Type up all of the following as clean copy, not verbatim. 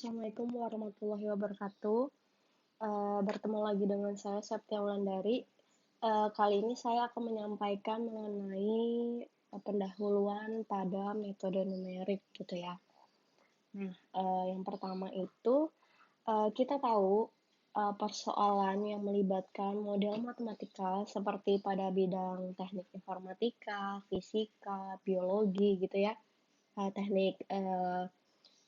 Assalamualaikum warahmatullahi wabarakatuh. Bertemu lagi dengan saya Septia Wulandari. Kali ini saya akan menyampaikan mengenai pendahuluan pada metode numerik gitu ya. Nah, yang pertama itu kita tahu persoalan yang melibatkan model matematika seperti pada bidang teknik informatika, fisika, biologi gitu ya, teknik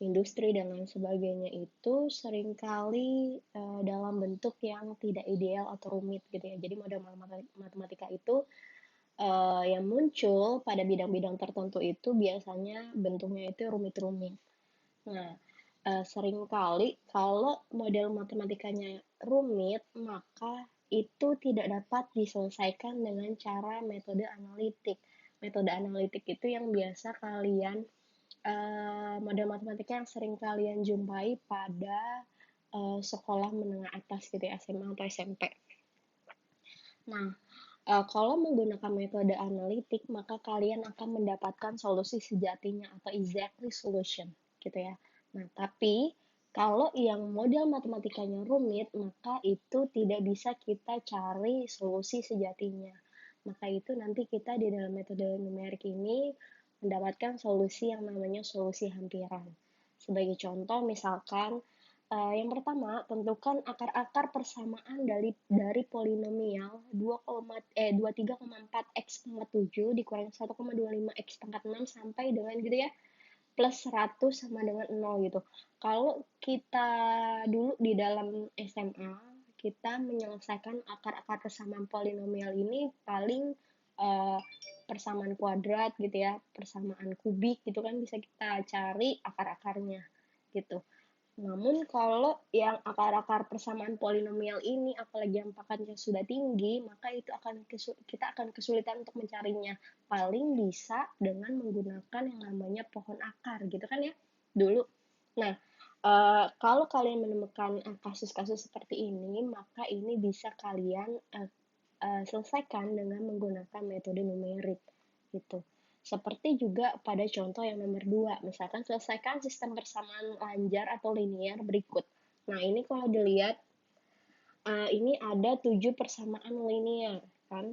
industri dan lain sebagainya itu seringkali dalam bentuk yang tidak ideal atau rumit gitu ya. Jadi model matematika itu yang muncul pada bidang-bidang tertentu itu biasanya bentuknya itu rumit-rumit. Nah, seringkali kalau model matematikanya rumit, maka itu tidak dapat diselesaikan dengan cara metode analitik. Metode analitik itu yang biasa kalian model matematika yang sering kalian jumpai pada sekolah menengah atas gitu ya, SMA atau SMP. Nah, kalau menggunakan metode analitik, maka kalian akan mendapatkan solusi sejatinya atau exactly solution gitu ya. Nah, tapi kalau yang model matematikanya rumit, maka itu tidak bisa kita cari solusi sejatinya. Maka itu nanti kita di dalam metode numerik ini mendapatkan solusi yang namanya solusi hampiran. Sebagai contoh, misalkan yang pertama, tentukan akar-akar persamaan dari polinomial 23,4 x pangkat 7 dikurangi 1,25 x pangkat 6 sampai dengan gitu ya, plus 100 sama dengan 0 gitu. Kalau kita dulu di dalam SMA, kita menyelesaikan akar-akar persamaan polinomial ini paling uh, persamaan kuadrat gitu ya, persamaan kubik gitu kan bisa kita cari akar-akarnya gitu. Namun kalau yang akar-akar persamaan polinomial ini, apalagi yang pangkatnya sudah tinggi, maka itu kita akan kesulitan untuk mencarinya. Paling bisa dengan menggunakan yang namanya pohon akar, gitu kan ya, dulu. Nah, kalau kalian menemukan kasus-kasus seperti ini, maka ini bisa kalian selesaikan dengan menggunakan metode numerik, gitu. Seperti juga pada contoh yang nomor 2, misalkan selesaikan sistem persamaan lanjar atau linear berikut. Nah, ini kalau dilihat, ini ada 7 persamaan linear, kan?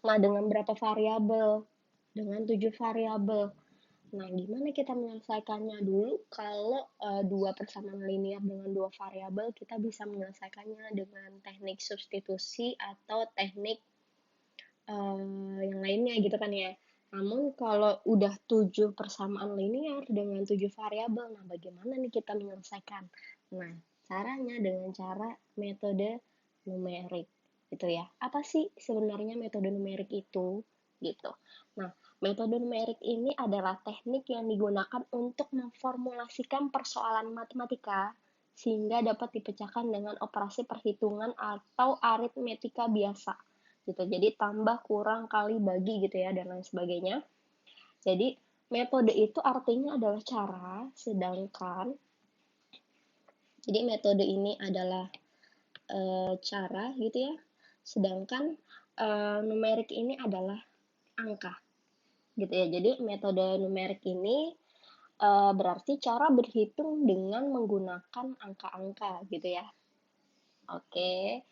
Nah, dengan berapa variabel? Dengan 7 variabel. Nah, gimana kita menyelesaikannya dulu? Kalau dua persamaan linear dengan dua variabel, kita bisa menyelesaikannya dengan teknik substitusi atau teknik yang lainnya gitu kan ya. Namun kalau udah 7 persamaan linear dengan 7 variabel, nah bagaimana nih kita menyelesaikan? Nah, caranya dengan cara metode numerik gitu ya. Apa sih sebenarnya metode numerik itu? Gitu. Nah, metode numerik ini adalah teknik yang digunakan untuk memformulasikan persoalan matematika sehingga dapat dipecahkan dengan operasi perhitungan atau aritmetika biasa gitu. Jadi tambah, kurang, kali, bagi gitu ya dan lain sebagainya. Jadi metode itu artinya adalah cara, sedangkan jadi metode ini adalah cara gitu ya. Sedangkan numerik ini adalah angka gitu ya. Jadi metode numerik ini berarti cara berhitung dengan menggunakan angka-angka gitu ya. Oke.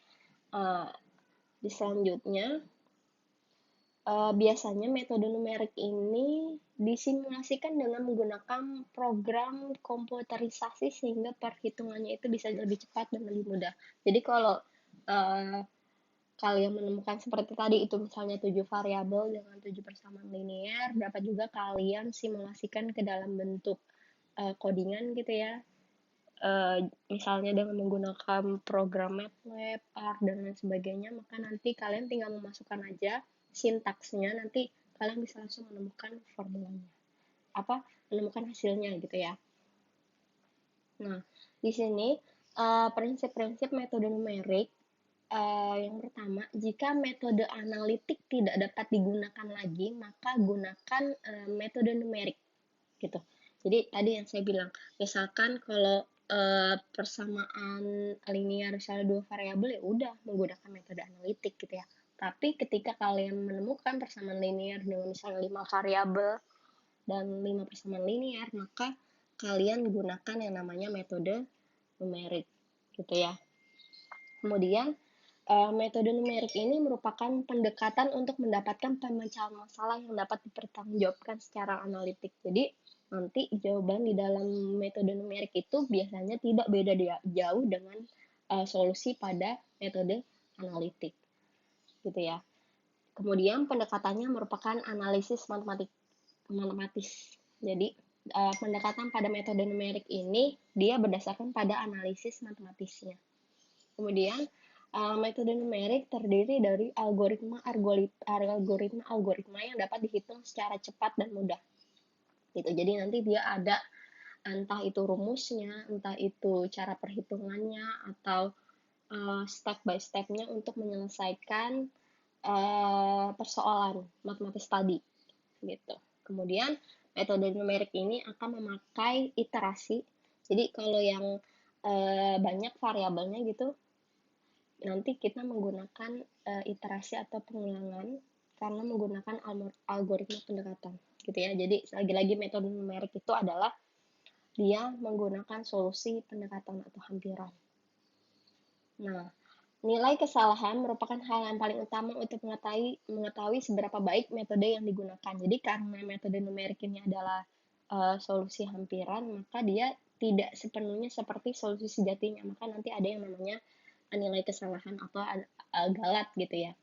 Uh, di selanjutnya biasanya metode numerik ini disimulasikan dengan menggunakan program komputerisasi sehingga perhitungannya itu bisa lebih cepat dan lebih mudah. Jadi kalau uh, kalian menemukan seperti tadi itu misalnya 7 variabel dengan 7 persamaan linear, dapat juga kalian simulasikan ke dalam bentuk codingan gitu ya. Misalnya dengan menggunakan program MATLAB, R, dan lain sebagainya, maka nanti kalian tinggal memasukkan aja sintaksnya, nanti kalian bisa langsung menemukan formulanya. Menemukan hasilnya gitu ya. Nah, di sini prinsip-prinsip metode numerik. Yang pertama, jika metode analitik tidak dapat digunakan lagi, maka gunakan metode numerik gitu. Jadi tadi yang saya bilang, misalkan kalau persamaan linear misalnya dua variabel, ya udah menggunakan metode analitik gitu ya. Tapi ketika kalian menemukan persamaan linear dengan misalnya 5 variabel dan 5 persamaan linear, maka kalian gunakan yang namanya metode numerik gitu ya. Kemudian metode numerik ini merupakan pendekatan untuk mendapatkan pemecahan masalah yang dapat dipertanggungjawabkan secara analitik. Jadi nanti jawaban di dalam metode numerik itu biasanya tidak beda jauh dengan solusi pada metode analitik gitu ya. Kemudian pendekatannya merupakan analisis matematis. Jadi pendekatan pada metode numerik ini dia berdasarkan pada analisis matematisnya. Kemudian metode numerik terdiri dari algoritma yang dapat dihitung secara cepat dan mudah. Gitu. Jadi nanti dia ada entah itu rumusnya, entah itu cara perhitungannya, atau step by step-nya untuk menyelesaikan persoalan matematis tadi. Gitu. Kemudian metode numerik ini akan memakai iterasi. Jadi kalau yang banyak variabelnya gitu, nanti kita menggunakan iterasi atau pengulangan karena menggunakan algoritma pendekatan gitu ya. Jadi lagi-lagi metode numerik itu adalah dia menggunakan solusi pendekatan atau hampiran. Nah, nilai kesalahan merupakan hal yang paling utama untuk mengetahui seberapa baik metode yang digunakan. Jadi karena metode numerik ini adalah solusi hampiran, maka dia tidak sepenuhnya seperti solusi sejatinya. Maka nanti ada yang namanya nilai kesalahan atau galat gitu ya.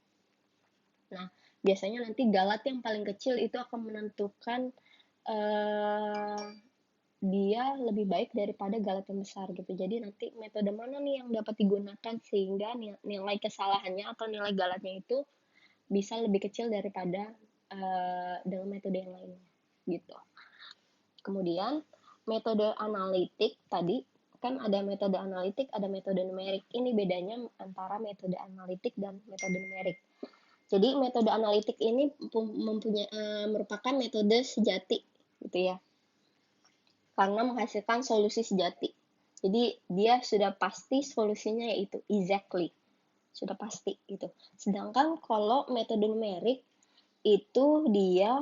Nah, biasanya nanti galat yang paling kecil itu akan menentukan dia lebih baik daripada galat yang besar gitu. Jadi nanti metode mana nih yang dapat digunakan sehingga nilai kesalahannya atau nilai galatnya itu bisa lebih kecil daripada dengan metode yang lainnya gitu. Kemudian metode analitik tadi kan ada metode analitik, ada metode numerik. Ini bedanya antara metode analitik dan metode numerik. Jadi metode analitik ini merupakan metode sejati gitu ya. Karena menghasilkan solusi sejati. Jadi dia sudah pasti solusinya yaitu exactly. Sudah pasti gitu. Sedangkan kalau metode numerik itu dia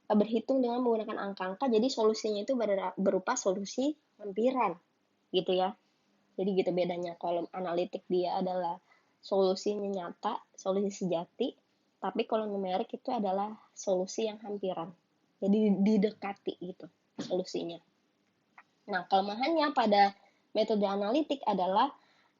berhitung dengan menggunakan angka-angka, jadi solusinya itu berupa solusi hampiran gitu ya. Jadi gitu bedanya. Kalau analitik dia adalah solusinya nyata, solusi sejati, tapi kalau numerik itu adalah solusi yang hampiran. Jadi didekati gitu solusinya. Nah, kelemahannya pada metode analitik adalah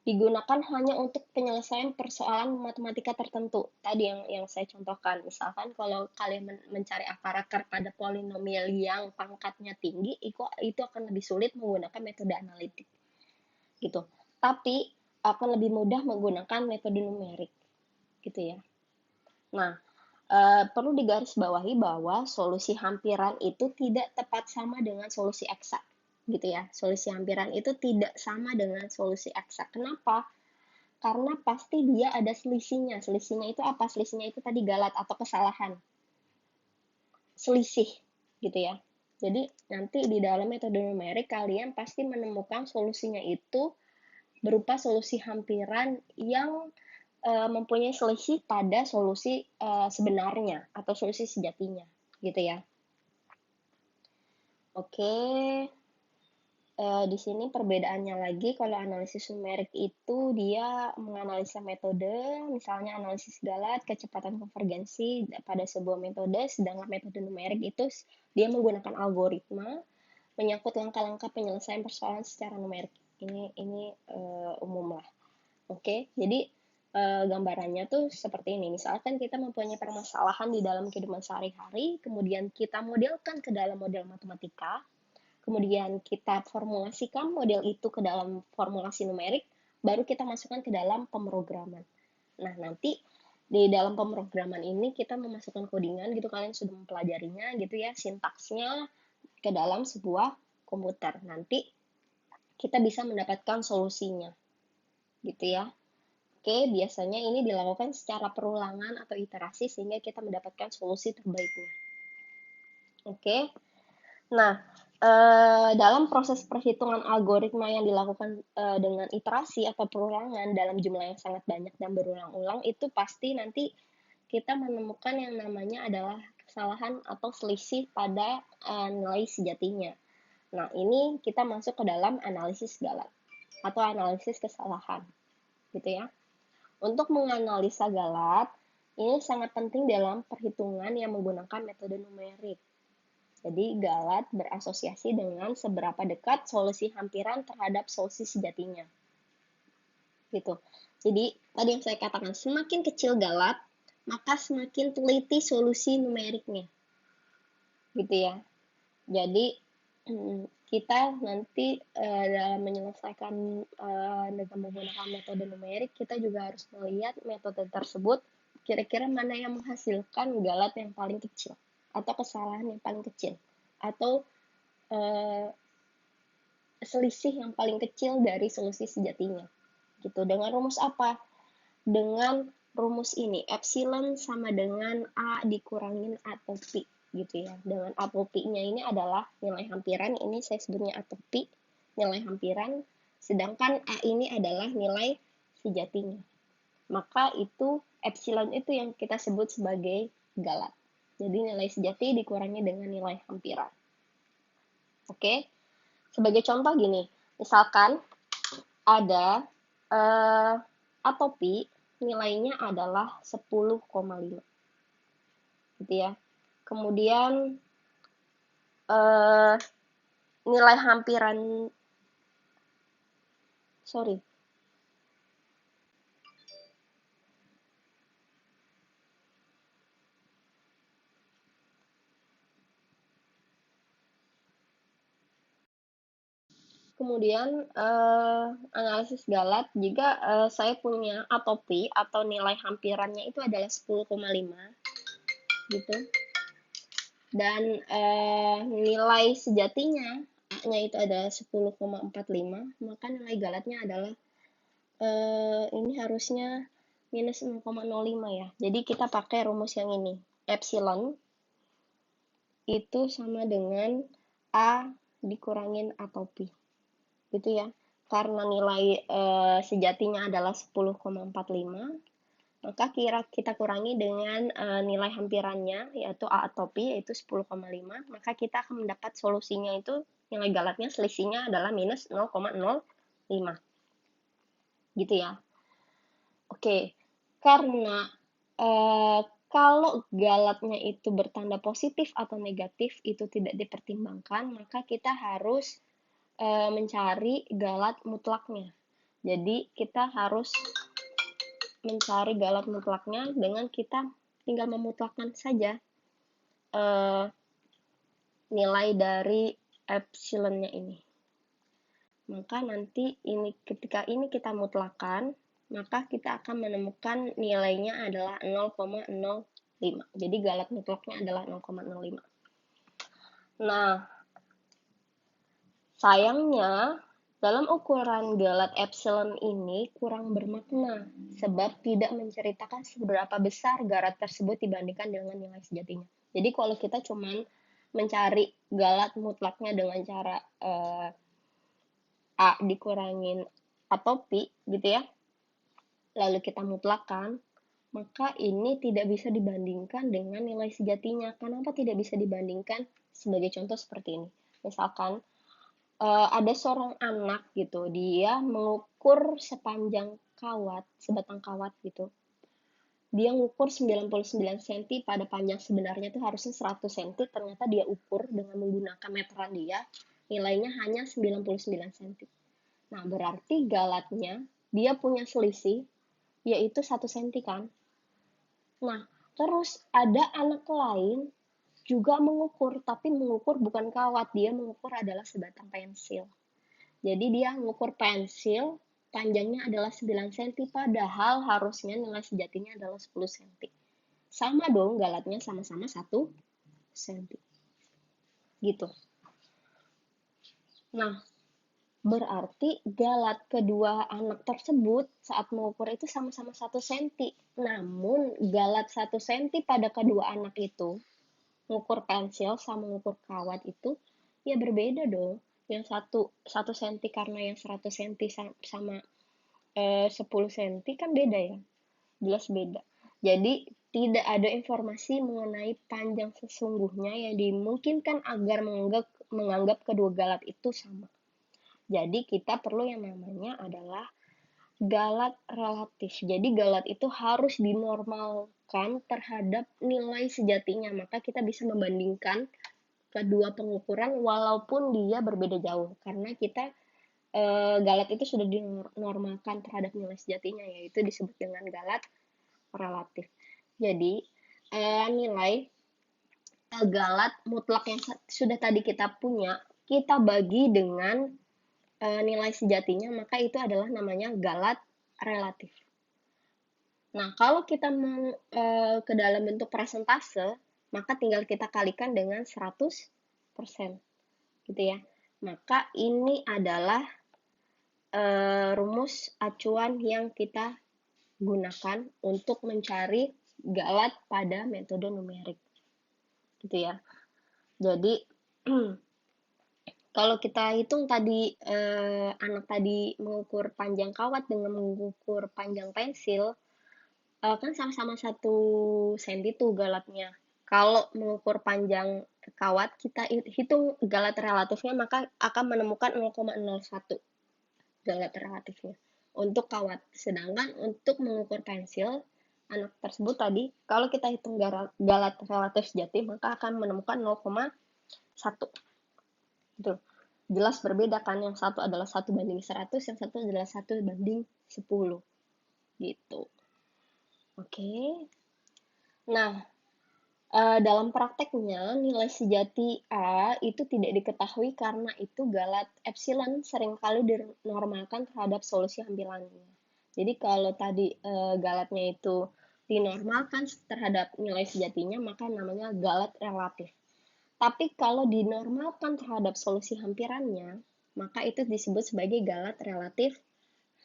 digunakan hanya untuk penyelesaian persoalan matematika tertentu. Tadi yang saya contohkan, misalkan kalau kalian mencari akar-akar pada polinomial yang pangkatnya tinggi, itu akan lebih sulit menggunakan metode analitik. Gitu. Tapi akan lebih mudah menggunakan metode numerik. Gitu ya. Nah, perlu digarisbawahi bahwa solusi hampiran itu tidak tepat sama dengan solusi eksak. Gitu ya. Solusi hampiran itu tidak sama dengan solusi eksak. Kenapa? Karena pasti dia ada selisihnya. Selisihnya itu apa? Selisihnya itu tadi galat atau kesalahan. Selisih gitu ya. Jadi nanti di dalam metode numerik kalian pasti menemukan solusinya itu berupa solusi hampiran yang mempunyai selisih pada solusi sebenarnya atau solusi sejatinya gitu ya. Oke. Di sini perbedaannya lagi, kalau analisis numerik itu dia menganalisa metode, misalnya analisis galat, kecepatan konvergensi pada sebuah metode, sedangkan metode numerik itu dia menggunakan algoritma menyangkut langkah-langkah penyelesaian persoalan secara numerik. Ini umum lah. Oke, jadi gambarannya tuh seperti ini. Misalkan kita mempunyai permasalahan di dalam kehidupan sehari-hari, kemudian kita modelkan ke dalam model matematika, kemudian kita formulasikan model itu ke dalam formulasi numerik, baru kita masukkan ke dalam pemrograman. Nah, nanti di dalam pemrograman ini kita memasukkan codingan gitu, kalian sudah mempelajarinya gitu ya, sintaksnya ke dalam sebuah komputer. Nanti kita bisa mendapatkan solusinya gitu ya. Oke, biasanya ini dilakukan secara perulangan atau iterasi sehingga kita mendapatkan solusi terbaiknya. Oke. Nah, dalam proses perhitungan algoritma yang dilakukan dengan iterasi atau perulangan dalam jumlah yang sangat banyak dan berulang-ulang, itu pasti nanti kita menemukan yang namanya adalah kesalahan atau selisih pada nilai sejatinya. Nah, ini kita masuk ke dalam analisis galat atau analisis kesalahan, gitu ya. Untuk menganalisa galat, ini sangat penting dalam perhitungan yang menggunakan metode numerik. Jadi, galat berasosiasi dengan seberapa dekat solusi hampiran terhadap solusi sejatinya. Gitu. Jadi, tadi yang saya katakan, semakin kecil galat, maka semakin teliti solusi numeriknya. Gitu ya. Jadi kita nanti dalam menyelesaikan dengan menggunakan metode numerik, kita juga harus melihat metode tersebut kira-kira mana yang menghasilkan galat yang paling kecil atau kesalahan yang paling kecil atau selisih yang paling kecil dari solusi sejatinya. Gitu. Dengan rumus apa? Dengan rumus ini, epsilon sama dengan A dikurangin A atau Pi, gitu ya. Dengan A atau Pi-nya ini adalah nilai hampiran, ini saya sebutnya A atau Pi, nilai hampiran, sedangkan A ini adalah nilai sejatinya. Maka itu, epsilon itu yang kita sebut sebagai galat. Jadi nilai sejati dikurangi dengan nilai hampiran. Oke, sebagai contoh gini, misalkan ada atau Pi nilainya adalah 10,5 gitu ya. Kemudian nilai hampiran sorry kemudian analisis galat jika saya punya atau Pi atau nilai hampirannya itu adalah 10,5 gitu, dan nilai sejatinya A-nya itu adalah 10,45, maka nilai galatnya adalah ini harusnya minus 0,05 ya. Jadi kita pakai rumus yang ini. Epsilon itu sama dengan A dikurangin atau Pi. Gitu ya. Karena nilai sejatinya adalah 10,45, maka kita kurangi dengan nilai hampirannya, yaitu A atau Pi, yaitu 10,5, maka kita akan mendapat solusinya itu, nilai galatnya selisihnya adalah minus 0,05. Gitu ya. Oke, karena kalau galatnya itu bertanda positif atau negatif itu tidak dipertimbangkan, maka kita harus mencari galat mutlaknya. Jadi kita harus mencari galat mutlaknya dengan kita tinggal memutlakkan saja nilai dari epsilonnya ini. Maka nanti ketika ini kita mutlakkan, maka kita akan menemukan nilainya adalah 0,05. Jadi galat mutlaknya adalah 0,05. Nah, sayangnya dalam ukuran galat epsilon ini kurang bermakna, sebab tidak menceritakan seberapa besar galat tersebut dibandingkan dengan nilai sejatinya. Jadi kalau kita cuman mencari galat mutlaknya dengan cara A dikurangin atau Pi gitu ya, lalu kita mutlakkan, maka ini tidak bisa dibandingkan dengan nilai sejatinya. Kenapa tidak bisa dibandingkan? Sebagai contoh seperti ini. Misalkan ada seorang anak gitu, dia mengukur sepanjang kawat, sebatang kawat gitu. Dia mengukur 99 cm, pada panjang sebenarnya itu harusnya 100 cm, ternyata dia ukur dengan menggunakan meteran dia, nilainya hanya 99 cm. Nah, berarti galatnya dia punya selisih yaitu 1 cm kan. Nah, terus ada anak lain juga mengukur, tapi mengukur bukan kawat, dia mengukur adalah sebatang pensil. Jadi dia mengukur pensil, panjangnya adalah 9 cm, padahal harusnya nilai sejatinya adalah 10 cm. Sama dong, galatnya sama-sama 1 cm. Gitu. Nah, berarti galat kedua anak tersebut saat mengukur itu sama-sama 1 cm. Namun galat 1 cm pada kedua anak itu, mengukur pensil sama mengukur kawat itu, ya berbeda dong. Yang 1 cm karena yang 100 cm sama 10 cm kan beda ya. Jelas beda. Jadi tidak ada informasi mengenai panjang sesungguhnya yang dimungkinkan agar menganggap kedua galat itu sama. Jadi kita perlu yang namanya adalah galat relatif. Jadi galat itu harus dinormalkan terhadap nilai sejatinya. Maka kita bisa membandingkan kedua pengukuran walaupun dia berbeda jauh. Karena kita galat itu sudah dinormalkan terhadap nilai sejatinya, yaitu disebut dengan galat relatif. Jadi nilai galat mutlak yang sudah tadi kita punya, kita bagi dengan nilai sejatinya, maka itu adalah namanya galat relatif. Nah, kalau kita mau ke dalam bentuk persentase, maka tinggal kita kalikan dengan 100%, gitu ya. Maka ini adalah rumus acuan yang kita gunakan untuk mencari galat pada metode numerik, gitu ya. Jadi kalau kita hitung tadi anak tadi mengukur panjang kawat dengan mengukur panjang pensil, kan sama-sama 1 cm tuh galatnya. Kalau mengukur panjang kawat, kita hitung galat relatifnya, maka akan menemukan 0,01 galat relatifnya untuk kawat. Sedangkan untuk mengukur pensil, anak tersebut tadi, kalau kita hitung galat relatif sejati, maka akan menemukan 0,1. Gitu. Jelas berbeda kan, yang satu adalah 1/100, yang satu adalah 1/10. Gitu. Oke. Nah, dalam prakteknya, nilai sejati A itu tidak diketahui karena itu galat epsilon seringkali dinormalkan terhadap solusi hampirannya. Jadi kalau tadi galatnya itu dinormalkan terhadap nilai sejatinya, maka namanya galat relatif. Tapi kalau dinormalkan terhadap solusi hampirannya, maka itu disebut sebagai galat relatif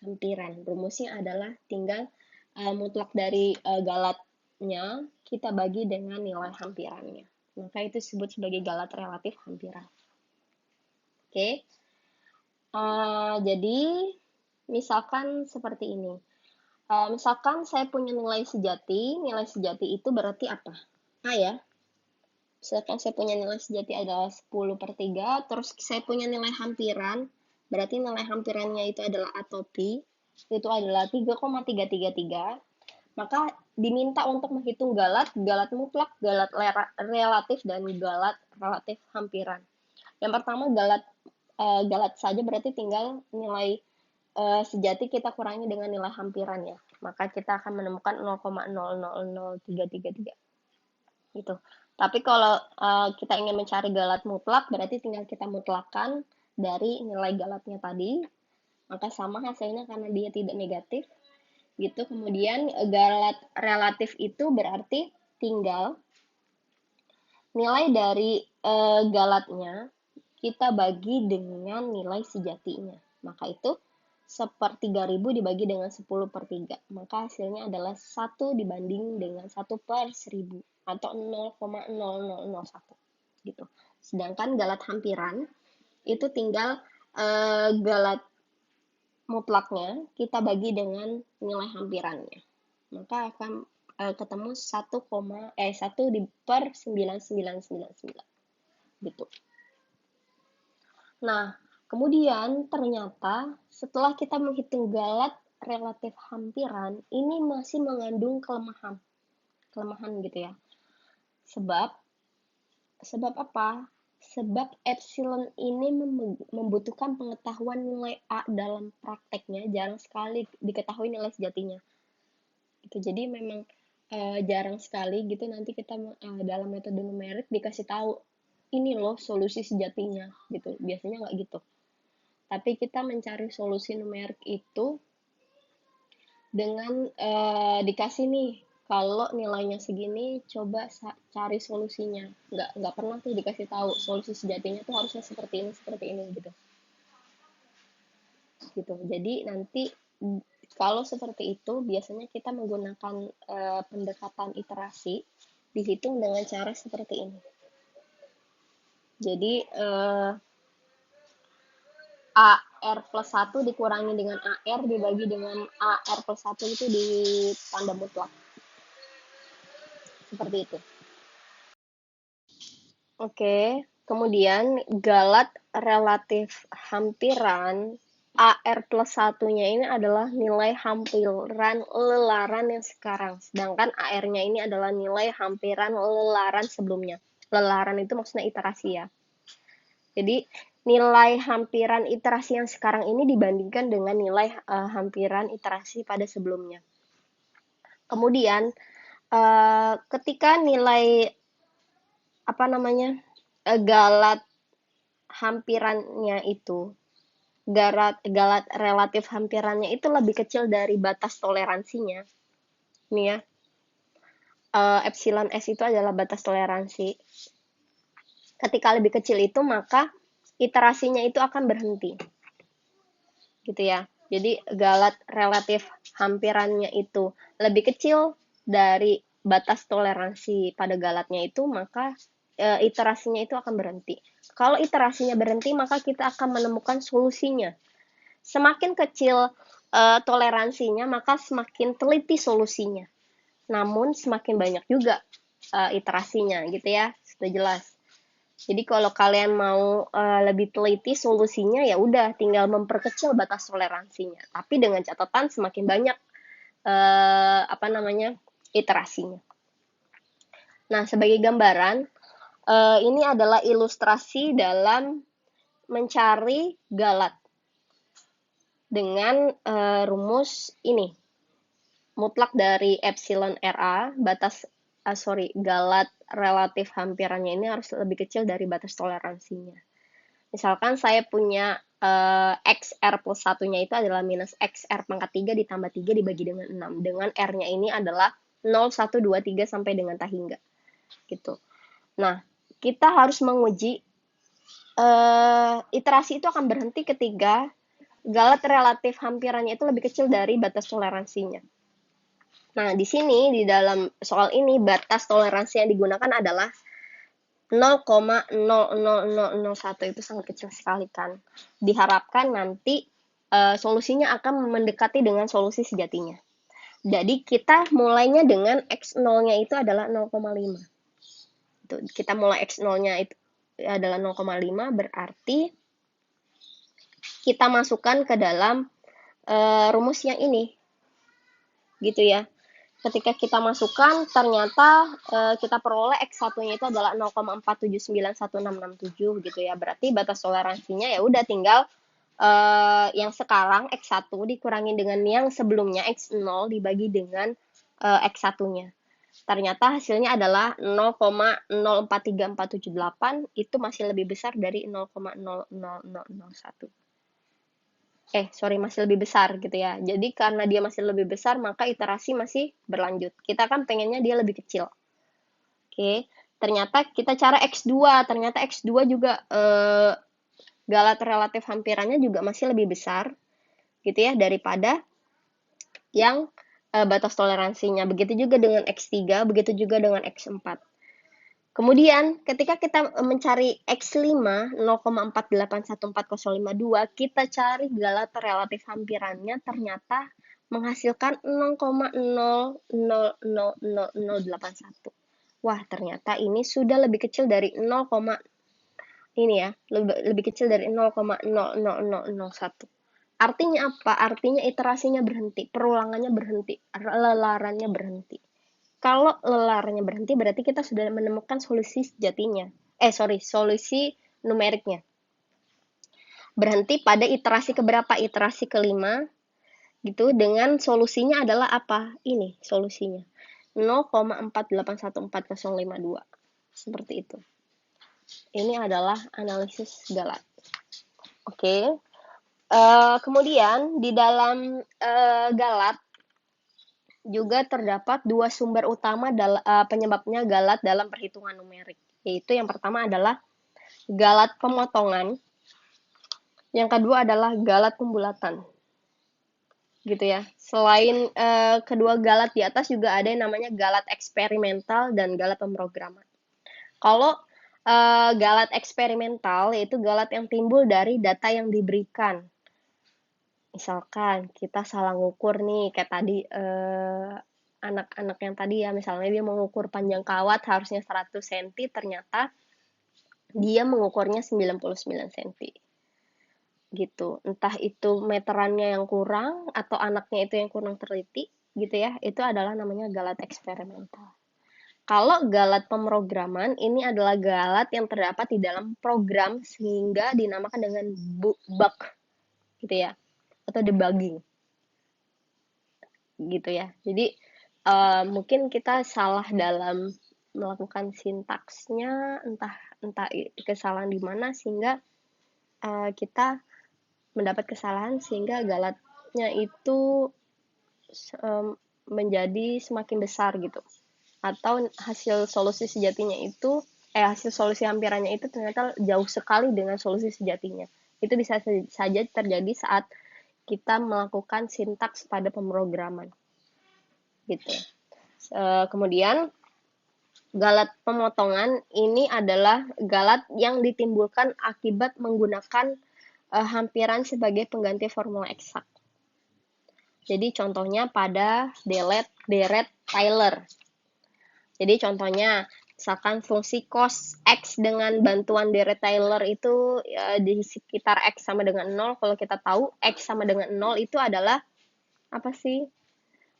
hampiran. Rumusnya adalah tinggal mutlak dari galatnya kita bagi dengan nilai hampirannya. Maka itu disebut sebagai galat relatif hampiran. Oke. Jadi misalkan seperti ini. Misalkan saya punya nilai sejati itu berarti apa? A ya. Misalkan saya punya nilai sejati adalah 10/3, terus saya punya nilai hampiran, berarti nilai hampirannya itu adalah A atau P, itu adalah 3,333, maka diminta untuk menghitung galat mutlak, galat relatif, dan galat relatif hampiran. Yang pertama galat saja berarti tinggal nilai sejati kita kurangi dengan nilai hampiran ya. Maka kita akan menemukan 0,000333. Gitu. Tapi kalau kita ingin mencari galat mutlak, berarti tinggal kita mutlakkan dari nilai galatnya tadi, maka sama hasilnya karena dia tidak negatif. Gitu. Kemudian galat relatif itu berarti tinggal nilai dari galatnya kita bagi dengan nilai sejatinya. Maka itu 1/3000 dibagi dengan 10/3. Maka hasilnya adalah 1 dibanding dengan 1/1000 atau 0,0001 gitu. Sedangkan galat hampiran itu tinggal galat mutlaknya kita bagi dengan nilai hampirannya. Maka akan ketemu 1/9999 gitu. Nah, kemudian ternyata setelah kita menghitung galat relatif hampiran, ini masih mengandung kelemahan gitu ya. Sebab apa? Sebab epsilon ini membutuhkan pengetahuan nilai A dalam prakteknya, jarang sekali diketahui nilai sejatinya. Itu jadi memang jarang sekali gitu nanti kita dalam metode numerik dikasih tahu ini loh solusi sejatinya gitu. Biasanya nggak gitu. Tapi kita mencari solusi numerik itu dengan dikasih nih, kalau nilainya segini, coba cari solusinya. Nggak pernah tuh dikasih tahu solusi sejatinya tuh harusnya seperti ini gitu. Gitu. Jadi nanti kalau seperti itu, biasanya kita menggunakan pendekatan iterasi, dihitung dengan cara seperti ini. Jadi AR plus 1 dikurangi dengan AR dibagi dengan AR plus 1 itu di tanda mutlak. Seperti itu. Oke. Kemudian galat relatif hampiran AR plus satunya ini adalah nilai hampiran lelaran yang sekarang. Sedangkan AR-nya ini adalah nilai hampiran lelaran sebelumnya. Lelaran itu maksudnya iterasi ya. Jadi nilai hampiran iterasi yang sekarang ini dibandingkan dengan nilai hampiran iterasi pada sebelumnya. Kemudian ketika nilai galat hampirannya itu galat relatif hampirannya itu lebih kecil dari batas toleransinya. Ini ya, epsilon S itu adalah batas toleransi. Ketika lebih kecil itu, maka iterasinya itu akan berhenti. Gitu ya. Jadi galat relatif hampirannya itu lebih kecil dari batas toleransi pada galatnya itu, maka iterasinya itu akan berhenti. Kalau iterasinya berhenti, maka kita akan menemukan solusinya. Semakin kecil toleransinya, maka semakin teliti solusinya. Namun semakin banyak juga iterasinya, gitu ya. Sudah jelas. Jadi kalau kalian mau lebih teliti solusinya, ya udah tinggal memperkecil batas toleransinya. Tapi dengan catatan semakin banyak iterasinya. Nah, sebagai gambaran, ini adalah ilustrasi dalam mencari galat dengan rumus ini. Mutlak dari epsilon RA, galat relatif hampirannya ini harus lebih kecil dari batas toleransinya. Misalkan saya punya XR plus satunya itu adalah minus XR pangkat 3 ditambah 3 dibagi dengan 6. Dengan R-nya ini adalah 0, 1, 2, 3 sampai dengan tak hingga. Gitu. Nah, kita harus menguji iterasi itu akan berhenti ketika galat relatif hampirannya itu lebih kecil dari batas toleransinya. Nah, di sini, di dalam soal ini, batas toleransi yang digunakan adalah 0,00001, itu sangat kecil sekali kan. Diharapkan nanti solusinya akan mendekati dengan solusi sejatinya. Jadi kita mulainya dengan X0-nya itu adalah 0,5. Kita mulai X0-nya itu adalah 0,5, berarti kita masukkan ke dalam rumus yang ini. Gitu ya. Ketika kita masukkan, ternyata kita peroleh X1-nya itu adalah 0,4791667 gitu ya. Berarti batas toleransinya ya udah tinggal yang sekarang X1 dikurangi dengan yang sebelumnya X0 dibagi dengan X1-nya. Ternyata hasilnya adalah 0,043478, itu masih lebih besar dari 0,00001. Masih lebih besar gitu ya. Jadi karena dia masih lebih besar, maka iterasi masih berlanjut. Kita kan pengennya dia lebih kecil. Oke, ternyata kita cara X2, ternyata X2 juga galat relatif hampirannya juga masih lebih besar gitu ya daripada yang batas toleransinya. Begitu juga dengan X3, begitu juga dengan X4. Kemudian, ketika kita mencari X5, 0,48140552, kita cari galat relatif hampirannya, ternyata menghasilkan 0,000081. Wah, ternyata ini sudah lebih kecil dari 0, ini ya, lebih kecil dari 0,00001. Artinya apa? Artinya iterasinya berhenti, perulangannya berhenti, lelarannya berhenti. Kalau lelarannya berhenti, berarti kita sudah menemukan solusi sejatinya. Solusi numeriknya. Berhenti pada iterasi keberapa? Iterasi kelima. Gitu, dengan solusinya adalah apa? Ini solusinya. 0,48140552. Seperti itu. Ini adalah analisis galat. Oke. Kemudian, di dalam galat, juga terdapat dua sumber utama penyebabnya galat dalam perhitungan numerik, yaitu yang pertama adalah galat pemotongan, yang kedua adalah galat pembulatan. Gitu ya. Selain kedua galat di atas juga ada yang namanya galat eksperimental dan galat pemrograman. Kalau galat eksperimental yaitu galat yang timbul dari data yang diberikan. Misalkan kita salah ngukur nih, kayak tadi anak-anak yang tadi ya, misalnya dia mengukur panjang kawat harusnya 100 cm, ternyata dia mengukurnya 99 cm gitu. Entah itu meterannya yang kurang atau anaknya itu yang kurang teliti gitu ya. Itu adalah namanya galat eksperimental. Kalau galat pemrograman ini adalah galat yang terdapat di dalam program sehingga dinamakan dengan bug gitu ya, atau debugging gitu ya. Jadi mungkin kita salah dalam melakukan sintaksnya, entah entah kesalahan di mana sehingga kita mendapat kesalahan sehingga galatnya itu menjadi semakin besar gitu, atau hasil solusi sejatinya itu hasil solusi hampirannya itu ternyata jauh sekali dengan solusi sejatinya. Itu bisa saja terjadi saat kita melakukan sintaks pada pemrograman gitu. Kemudian galat pemotongan ini adalah galat yang ditimbulkan akibat menggunakan hampiran sebagai pengganti formula eksak. Jadi contohnya pada Deret Taylor. Jadi contohnya misalkan fungsi cos X dengan bantuan Deret Taylor itu di sekitar X sama dengan 0. Kalau kita tahu X sama dengan 0 itu adalah apa sih?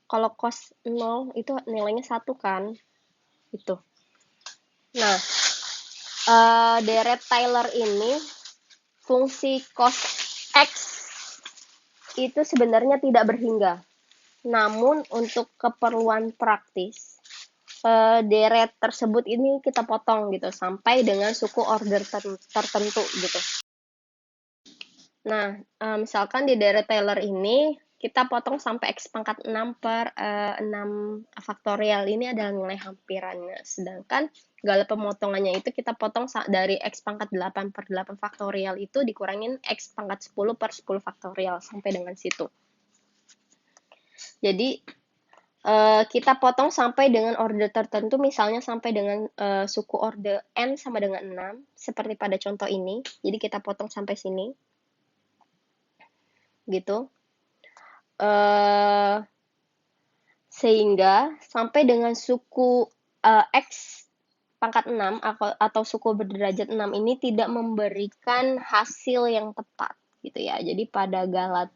Kalau cos 0 itu nilainya 1 kan? Itu. Nah, Deret Taylor ini fungsi cos X itu sebenarnya tidak berhingga. Namun untuk keperluan praktis, deret tersebut ini kita potong gitu sampai dengan suku order tertentu gitu. Nah, misalkan di deret Taylor ini kita potong sampai X pangkat 6 per 6 faktorial, ini adalah nilai hampirannya. Sedangkan galat pemotongannya itu kita potong dari X pangkat 8 per 8 faktorial itu dikurangin X pangkat 10 per 10 faktorial sampai dengan situ. Jadi kita potong sampai dengan order tertentu, misalnya sampai dengan suku order N sama dengan 6, seperti pada contoh ini. Jadi kita potong sampai sini. Gitu. Sehingga sampai dengan suku X pangkat 6 atau suku berderajat 6 ini tidak memberikan hasil yang tepat gitu ya. Jadi pada galat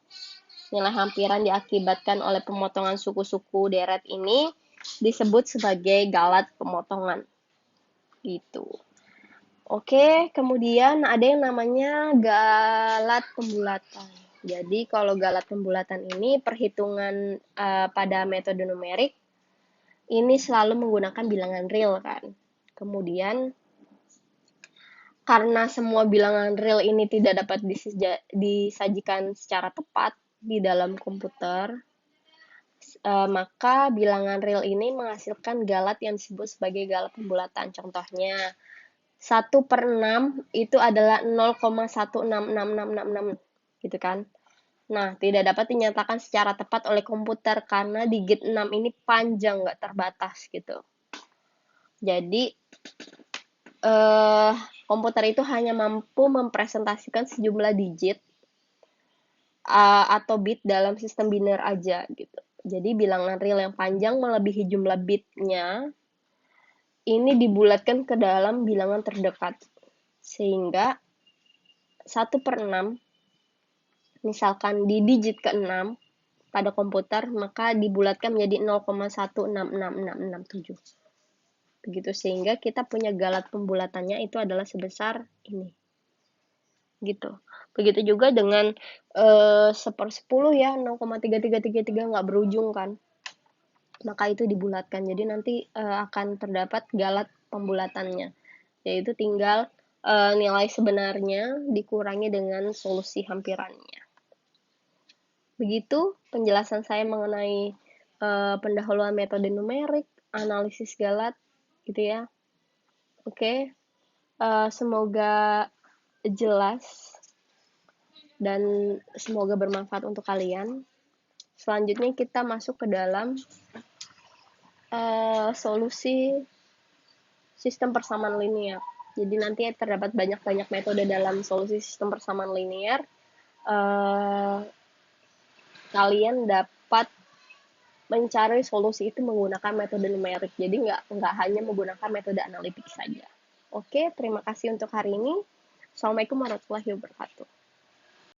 nilai hampiran diakibatkan oleh pemotongan suku-suku deret ini disebut sebagai galat pemotongan gitu. Oke, kemudian ada yang namanya galat pembulatan. Jadi kalau galat pembulatan ini perhitungan pada metode numerik ini selalu menggunakan bilangan real kan. Kemudian karena semua bilangan real ini tidak dapat disajikan secara tepat di dalam komputer, maka bilangan real ini menghasilkan galat yang disebut sebagai galat pembulatan. Contohnya 1/6 itu adalah 0,166666 gitu kan. Nah, tidak dapat dinyatakan secara tepat oleh komputer karena digit 6 ini panjang, nggak terbatas gitu. Jadi, komputer itu hanya mampu mempresentasikan sejumlah digit atau bit dalam sistem biner aja gitu. Jadi, bilangan real yang panjang melebihi jumlah bitnya ini dibulatkan ke dalam bilangan terdekat. Sehingga 1/6 misalkan di digit ke-6 pada komputer, maka dibulatkan menjadi 0,166667. Begitu, sehingga kita punya galat pembulatannya itu adalah sebesar ini. Gitu. Begitu juga dengan 1/10 ya, 0,3333 nggak berujung kan. Maka itu dibulatkan. Jadi nanti akan terdapat galat pembulatannya. Yaitu tinggal nilai sebenarnya dikurangi dengan solusi hampirannya. Begitu penjelasan saya mengenai pendahuluan metode numerik, analisis galat, gitu ya. Oke, semoga jelas dan semoga bermanfaat untuk kalian. Selanjutnya kita masuk ke dalam solusi sistem persamaan linear. Jadi nanti terdapat banyak-banyak metode dalam solusi sistem persamaan linear. Kalian dapat mencari solusi itu menggunakan metode numerik. Jadi nggak hanya menggunakan metode analitik saja. Oke, terima kasih untuk hari ini. Assalamualaikum warahmatullahi wabarakatuh.